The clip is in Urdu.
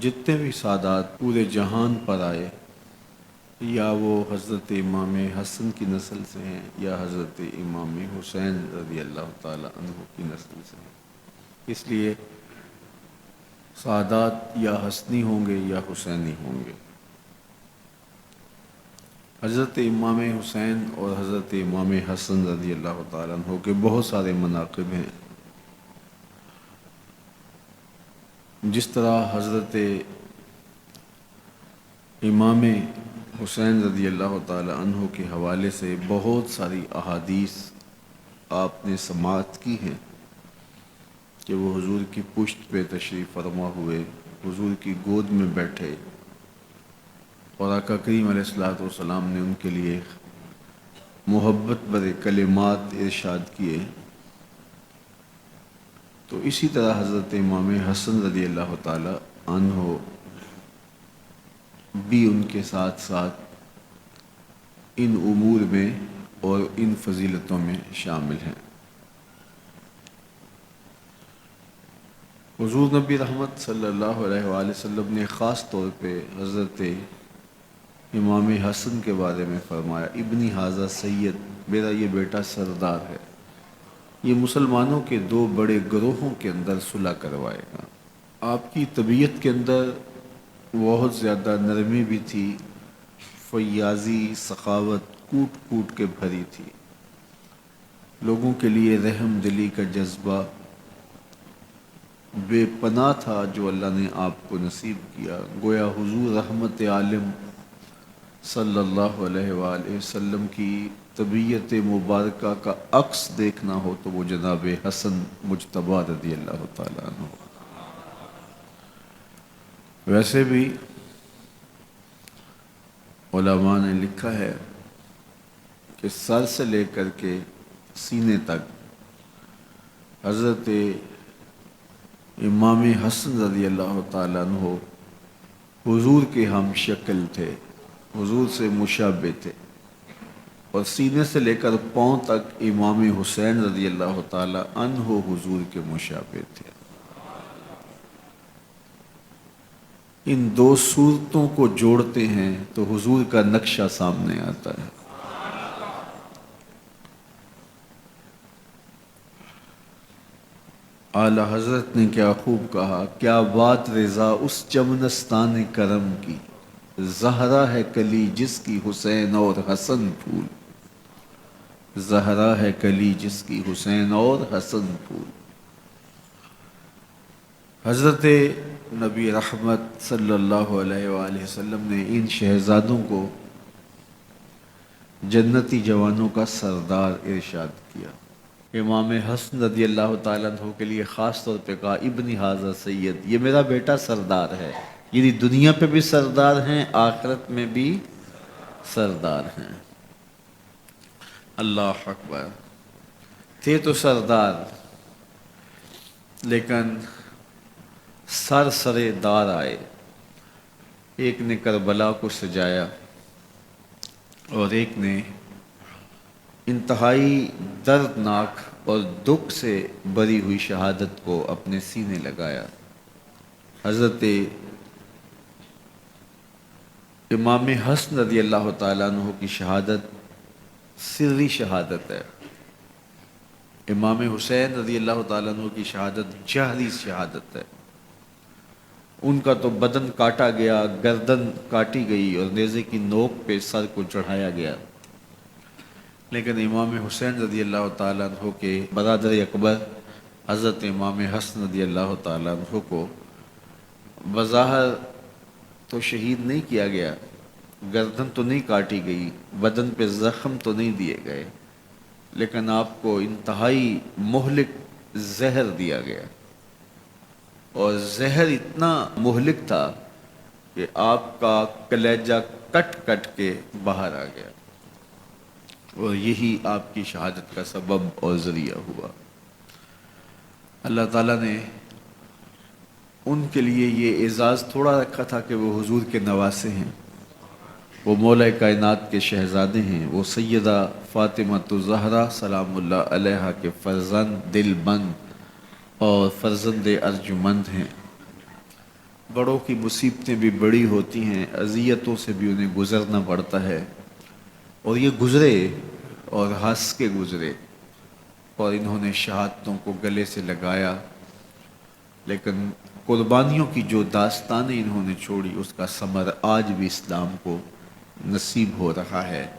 جتنے بھی سادات پورے جہان پر آئے، یا وہ حضرت امام حسن کی نسل سے ہیں یا حضرت امام حسین رضی اللہ تعالی عنہ کی نسل سے ہیں، اس لیے سادات یا حسنی ہوں گے یا حسینی ہوں گے۔ حضرت امام حسین اور حضرت امام حسن رضی اللہ تعالی عنہ کے بہت سارے مناقب ہیں۔ جس طرح حضرت امام حسین رضی اللہ تعالی عنہ کے حوالے سے بہت ساری احادیث آپ نے سماعت کی ہیں کہ وہ حضور کی پشت پہ تشریف فرما ہوئے، حضور کی گود میں بیٹھے اور آقا کریم علیہ الصلوۃ والسلام نے ان کے لیے محبت بھرے کلمات ارشاد کیے۔ تو اسی طرح حضرت امام حسن رضی اللہ تعالی عنہ بھی ان کے ساتھ ساتھ ان امور میں اور ان فضیلتوں میں شامل ہیں۔ حضور نبی رحمت صلی اللہ علیہ وآلہ وسلم نے خاص طور پہ حضرت امام حسن کے بارے میں فرمایا، ابنی ھذا سید، میرا یہ بیٹا سردار ہے، یہ مسلمانوں کے دو بڑے گروہوں کے اندر صلح کروائے گا۔ آپ کی طبیعت کے اندر بہت زیادہ نرمی بھی تھی، فیاضی، سخاوت کوٹ کوٹ کے بھری تھی، لوگوں کے لیے رحم دلی کا جذبہ بے پناہ تھا جو اللہ نے آپ کو نصیب کیا۔ گویا حضور رحمت عالم صلی اللہ علیہ وآلہ وسلم کی طبیعت مبارکہ کا عکس دیکھنا ہو تو وہ جناب حسن مجتبی رضی اللہ تعالیٰ عنہ۔ ویسے بھی علماء نے لکھا ہے کہ سر سے لے کر کے سینے تک حضرت امام حسن رضی اللہ تعالیٰ عنہ حضور کے ہم شکل تھے، حضور سے مشابہ تھے، اور سینے سے لے کر پاؤں تک امام حسین رضی اللہ تعالیٰ عنہ حضور کے مشابہ تھے۔ ان دو صورتوں کو جوڑتے ہیں تو حضور کا نقشہ سامنے آتا ہے۔ اعلی حضرت نے کیا خوب کہا، کیا بات رضا اس چمنستان کرم کی، زہرا ہے کلی جس کی حسین اور حسن پھول، زہرا ہے کلی جس کی حسین اور حسن پھول۔ حضرت نبی رحمت صلی اللہ علیہ وآلہ وسلم نے ان شہزادوں کو جنتی جوانوں کا سردار ارشاد کیا۔ امام حسن رضی اللہ تعالیٰ عنہ کے لیے خاص طور پہ کہا، ابنی ھذا سید، یہ میرا بیٹا سردار ہے، یعنی دنیا پہ بھی سردار ہیں، آخرت میں بھی سردار ہیں۔ اللہ اکبر۔ تھے تو سردار لیکن سر سرے دار آئے، ایک نے کربلا کو سجایا اور ایک نے انتہائی دردناک اور دکھ سے بری ہوئی شہادت کو اپنے سینے لگایا۔ حضرت امام حسن رضی اللہ تعالیٰ عنہ کی شہادت سری شہادت ہے، امام حسین رضی اللہ تعالیٰ عنہ کی شہادت جہری شہادت ہے۔ ان کا تو بدن کاٹا گیا، گردن کاٹی گئی اور نیزے کی نوک پہ سر کو چڑھایا گیا، لیکن امام حسین رضی اللہ تعالیٰ عنہ کے برادر اکبر حضرت امام حسن رضی اللہ تعالیٰ عنہ کو بظاہر تو شہید نہیں کیا گیا، گردن تو نہیں کاٹی گئی، بدن پہ زخم تو نہیں دیے گئے، لیکن آپ کو انتہائی مہلک زہر دیا گیا، اور زہر اتنا مہلک تھا کہ آپ کا کلیجہ کٹ کٹ کے باہر آ گیا، اور یہی آپ کی شہادت کا سبب اور ذریعہ ہوا۔ اللہ تعالیٰ نے ان کے لیے یہ اعزاز تھوڑا رکھا تھا کہ وہ حضور کے نواسے ہیں، وہ مولا کائنات کے شہزادے ہیں، وہ سیدہ فاطمہ الزہرا سلام اللہ علیہا کے فرزند دل بند اور فرزند ارجمند ہیں۔ بڑوں کی مصیبتیں بھی بڑی ہوتی ہیں، اذیتوں سے بھی انہیں گزرنا پڑتا ہے، اور یہ گزرے اور ہنس کے گزرے، اور انہوں نے شہادتوں کو گلے سے لگایا، لیکن قربانیوں کی جو داستانیں انہوں نے چھوڑی اس کا ثمر آج بھی اسلام کو نصیب ہو رہا ہے۔